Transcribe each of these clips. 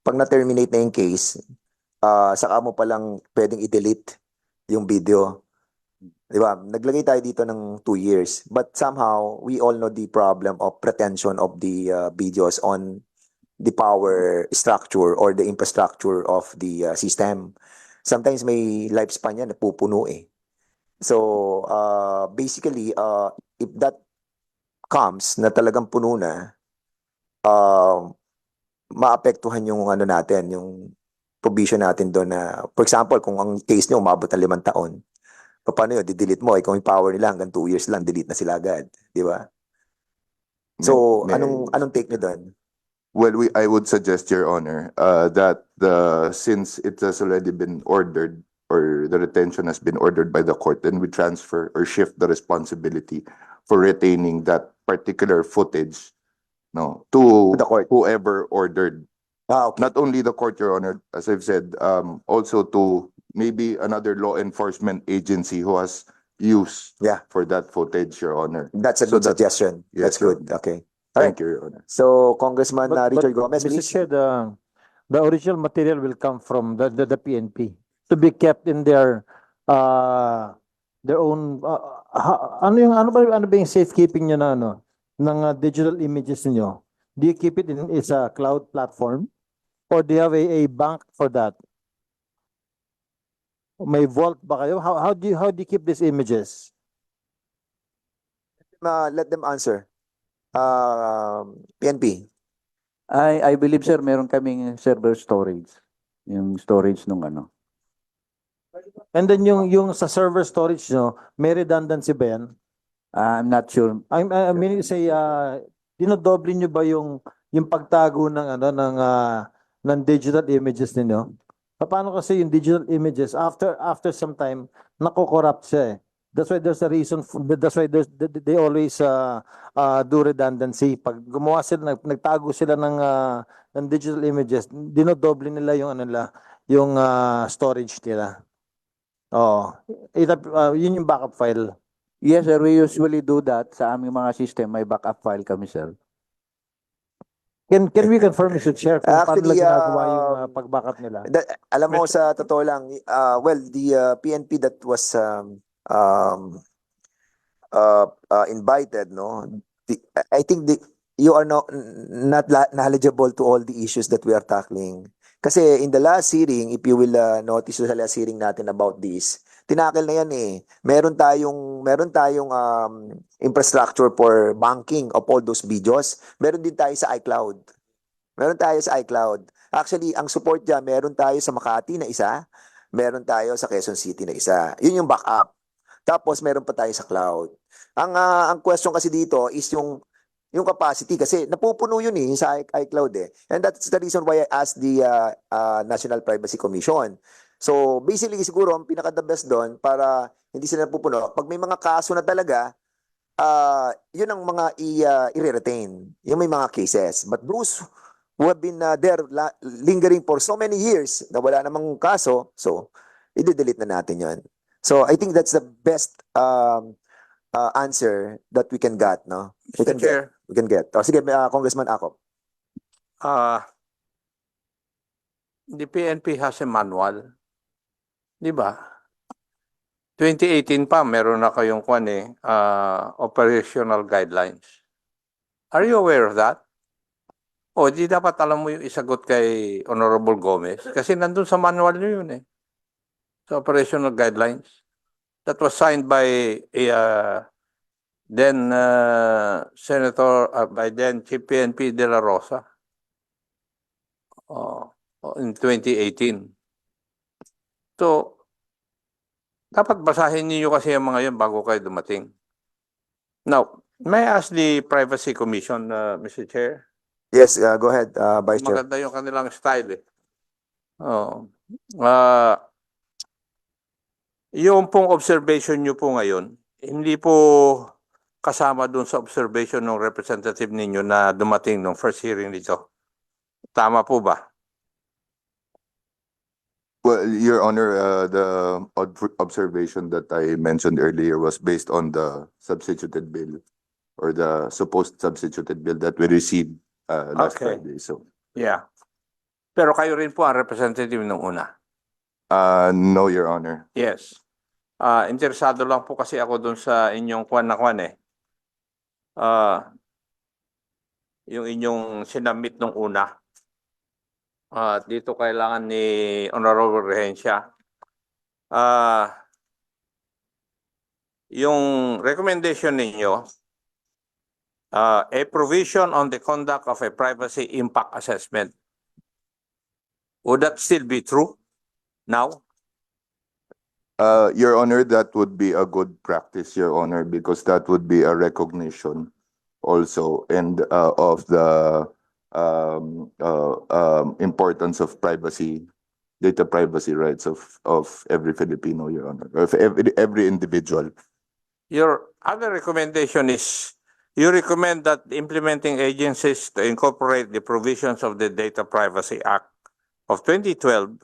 pag na-terminate na yung case, saka mo palang pwedeng i-delete yung video. Di ba? Naglagay tayo dito ng 2 years. But somehow, we all know the problem of pretension of the videos on the power structure or the infrastructure of the system. Sometimes may lifespan yan, napupuno eh. So, basically, if that comes na talagang puno na, maapektuhan yung ano natin, yung provision natin doon na, for example, kung ang case nyo umabot ng 5 taon, paano yun? Di-delete mo. Kung yung power nila hanggang 2 years lang, delete na sila agad. Di ba? So, anong take nyo doon? Well, I would suggest, Your Honor, that since it has already been ordered or the retention has been ordered by the court, then we transfer or shift the responsibility for retaining that particular footage to The court. whoever ordered. Okay. Not only the court, Your Honor, as I've said, also to maybe another law enforcement agency who has use for that footage, Your Honor. That's a good suggestion. Yes, That's good. Your Okay. Thank you, Your Honor. So, Congressman Richard Gomez, Mr. please. Chair, the original material will come from the PNP to be kept in their own ano ba yung safekeeping niyo na ng digital images niyo? Do you keep it in a cloud platform or do you have a bank for that? May vault ba kayo? How do you keep these images? Let them answer. PNP. I believe, sir, meron kaming server storage. Yung storage nung ano. And then yung sa server storage nyo, may redundancy ba yan? I'm not sure. I mean say dinodoble nyo ba yung pagtago ng ng digital images ninyo? Paano kasi yung digital images after some time nako-corrupt siya eh. That's why there's a reason that's why they always do redundancy. Pag gumawa sila nagtago sila ng digital images, dinodoble nila yung storage nila. Oh, yun yung backup file. Yes, sir. We usually do that sa aming mga system. May backup file kami, sir. Can we confirm, Mr. Chair, kung paano Actually, nila ginagawa yung pag-backup nila? Alam mo, sa totoo lang, well, the PNP that was invited, I think you are not knowledgeable to all the issues that we are tackling. Kasi in the last hearing, if you will notice sa last hearing natin about this, tinakil na yan eh. Meron tayong infrastructure for banking of all those videos. Meron din tayo sa iCloud. Actually, ang support dyan, meron tayo sa Makati na isa, meron tayo sa Quezon City na isa. Yun yung backup. Tapos meron pa tayo sa cloud. Ang question kasi dito is yung capacity kasi napupuno yun sa iCloud eh. And that's the reason why I asked the National Privacy Commission. So basically siguro ang pinaka-the best doon para hindi sila napupuno. Pag may mga kaso na talaga, yun ang mga i-retain. Yung may mga cases. But those who have been there lingering for so many years na wala namang kaso, so i-delete na natin yun. So I think that's the best answer that we can get, no? We can get. Sige, Congressman Akop. The PNP has a manual. Di ba? 2018 pa, meron na kayong operational guidelines. Are you aware of that? O, di dapat alam mo yung isagot kay Honorable Gomez. Kasi nandun sa manual nyo yun eh. Sa operational guidelines. That was signed by then Senator, by then Chief PNP De La Rosa in 2018. So, dapat basahin niyo kasi yung mga yun bago kayo dumating. Now, may I ask the Privacy Commission, Mr. Chair? Yes, go ahead, Vice Chair. Maganda yung kanilang style eh. Yung pong observation nyo po ngayon, hindi po kasama dun sa observation ng representative ninyo na dumating nung first hearing dito. Tama po ba? Well, Your Honor, the observation that I mentioned earlier was based on the substituted bill or the supposed substituted bill that we received last Okay. Friday. So, Yeah. Pero kayo rin po ang representative nung una. No, Your Honor. Yes. Interesado lang po kasi ako dun sa inyong kwan eh. Yung inyong sinabmit nung una. Dito kailangan ni Honorable Rehencia. Yung recommendation ninyo, a provision on the conduct of a privacy impact assessment. Would that still be true now? Your Honor, that would be a good practice, Your Honor, because that would be a recognition also and of the importance of privacy, data privacy rights of every Filipino, Your Honor, of every individual. Your other recommendation is you recommend that implementing agencies to incorporate the provisions of the Data Privacy Act of 2012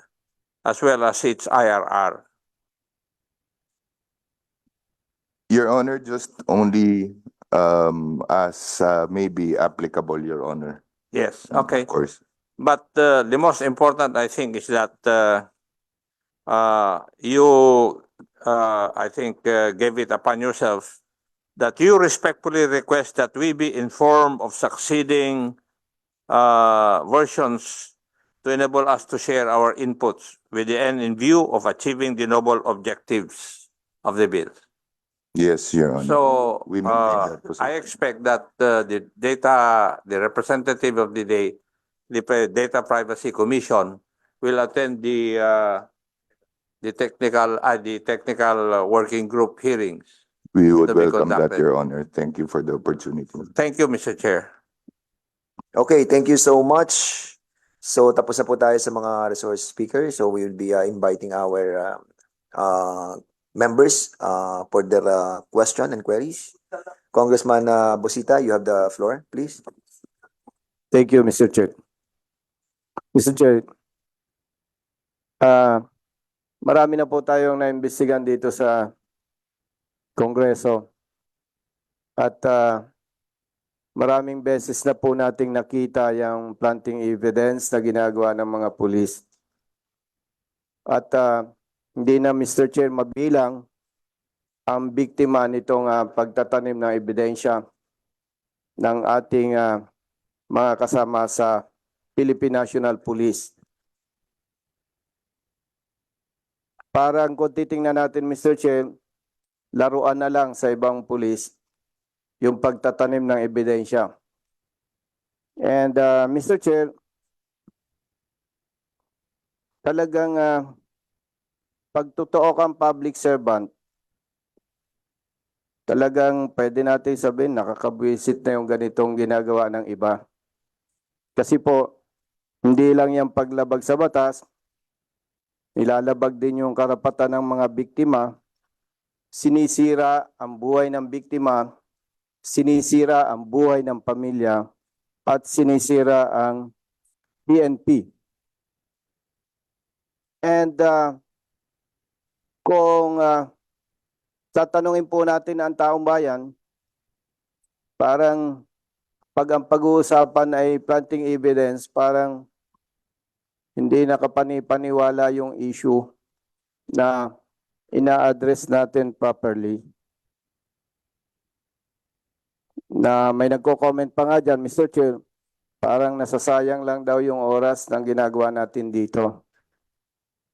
as well as its IRR. Your Honor, just only as maybe applicable, Your Honor. Yes, okay. Of course. But the most important, I think, is that you, I think, gave it upon yourself that you respectfully request that we be informed of succeeding versions to enable us to share our inputs with the end in view of achieving the noble objectives of the bill. Yes, Your Honor. So, We maintain that position. I expect that the representative of the Data Privacy Commission will attend the technical working group hearings. We would to be welcome that, conducted. Your Honor. Thank you for the opportunity. Thank you, Mr. Chair. Okay, thank you so much. So tapos na po tayo sa mga resource speakers. So we will be inviting our members for their question and queries. Congressman Bosita, you have the floor, please. Thank you, Mr. Chair. Mr. Chair, marami na po tayong naimbestigan dito sa Kongreso at maraming beses na po nating nakita yung planting evidence na ginagawa ng mga pulis. At hindi na, Mr. Chair, mabilang ang biktima nitong pagtatanim ng ebidensya ng ating mga kasama sa Philippine National Police. Parang kung titingnan natin, Mr. Chair, laruan na lang sa ibang pulis yung pagtatanim ng ebidensya. And Mr. Chair, talagang pagtotoo kang public servant, talagang pwede natin sabihin nakakabwisit na yung ganitong ginagawa ng iba. Kasi po, hindi lang yung paglabag sa batas, nilalabag din yung karapatan ng mga biktima, sinisira ang buhay ng biktima, sinisira ang buhay ng pamilya, at sinisira ang PNP. And kung tatanungin po natin ang taong bayan, parang pag ang pag-uusapan ay planting evidence, parang hindi nakapani-paniwala yung issue na ina-address natin properly. Na may nagko-comment pa nga dyan, Mr. Chair, parang nasasayang lang daw yung oras ng ginagawa natin dito.